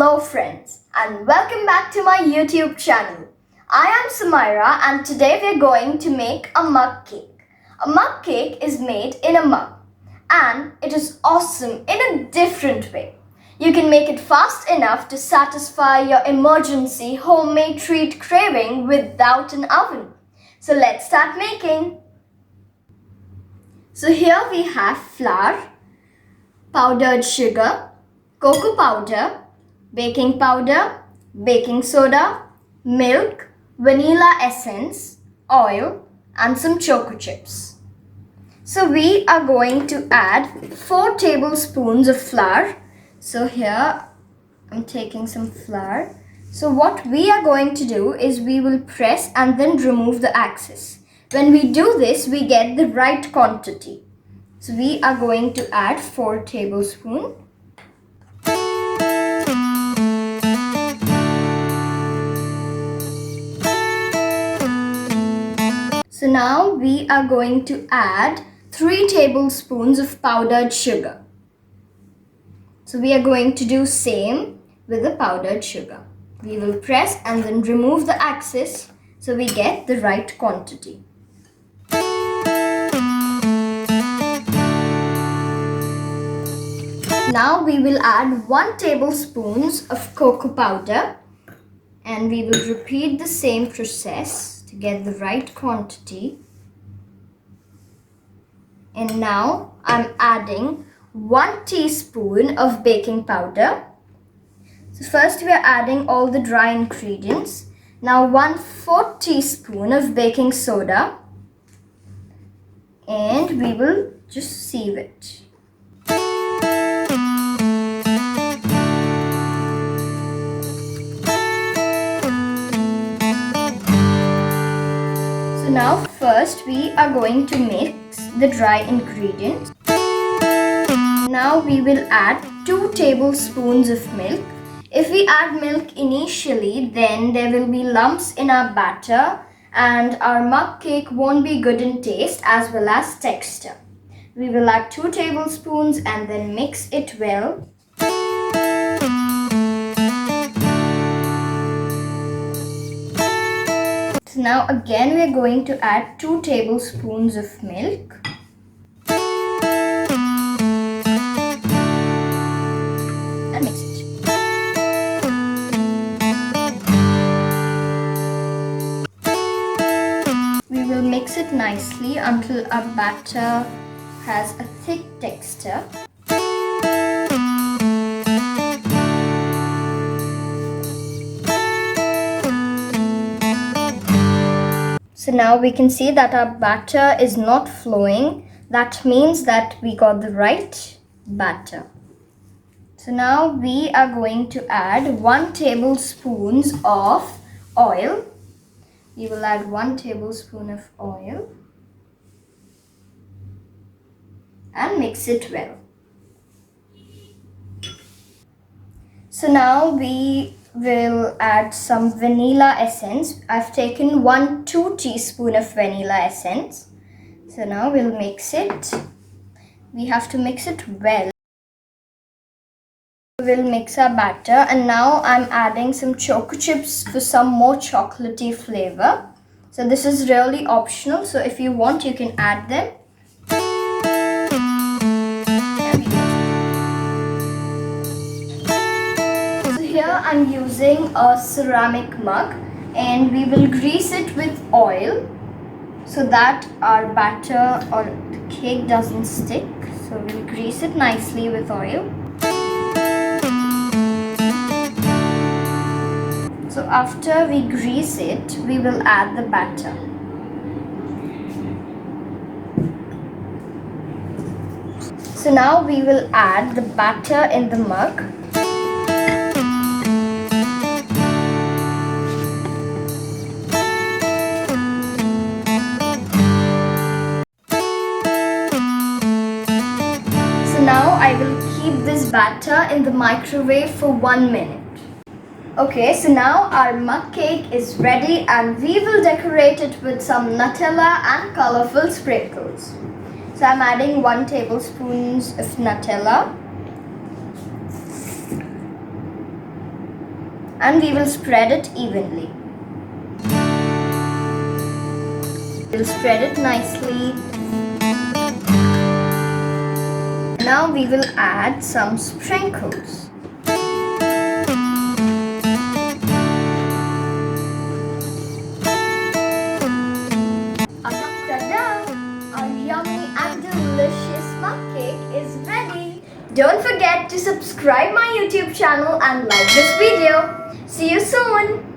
Hello friends and welcome back to my YouTube channel. I am Samaira and today we are going to make a mug cake. A mug cake is made in a mug and it is awesome in a different way. You can make it fast enough to satisfy your emergency homemade treat craving without an oven. So let's start making. So here we have flour, powdered sugar, cocoa powder, baking powder, baking soda, milk, vanilla essence, oil and some choco chips. So we are going to add 4 tablespoons of flour. So here I'm taking some flour. So what we are going to do is we will press and then remove the excess. When we do this, we get the right quantity. So we are going to add 4 tablespoons. So now we are going to add 3 tablespoons of powdered sugar. So we are going to do same with the powdered sugar. We will press and then remove the excess so we get the right quantity. Now we will add 1 tablespoon of cocoa powder and we will repeat the same process to get the right quantity. And now I'm adding 1 teaspoon of baking powder. So first we are adding all the dry ingredients. Now 1/4 teaspoon of baking soda and we will just sieve it. Now first we are going to mix the dry ingredients. Now we will add 2 tablespoons of milk. If we add milk initially, then there will be lumps in our batter and our mug cake won't be good in taste as well as texture. We will add 2 tablespoons and then mix it well. So now again we are going to add 2 tablespoons of milk. And mix it. We will mix it nicely until our batter has a thick texture. So now we can see that our batter is not flowing. That means that we got the right batter. So now we are going to add 1 tablespoon of oil. We will add 1 tablespoon of oil and mix it well. So now we will add some vanilla essence. I've taken 2 teaspoons of vanilla essence. So now we'll mix it. We have to mix it well. We'll mix our batter and now I'm adding some choco chips for some more chocolatey flavor. So this is really optional, so if you want you can add them. Here I'm using a ceramic mug and we will grease it with oil so that our batter or the cake doesn't stick. So we'll grease it nicely with oil. So after we grease it, we will add the batter. So now we will add the batter in the mug. Now I will keep this batter in the microwave for 1 minute. Okay, so now our mug cake is ready and we will decorate it with some Nutella and colorful sprinkles. So I'm adding 1 tablespoon of Nutella. and we will spread it evenly. We'll spread it nicely. Now we will add some sprinkles. Ta-da! Our yummy and delicious mug cake is ready. Don't forget to subscribe my YouTube channel and like this video. See you soon.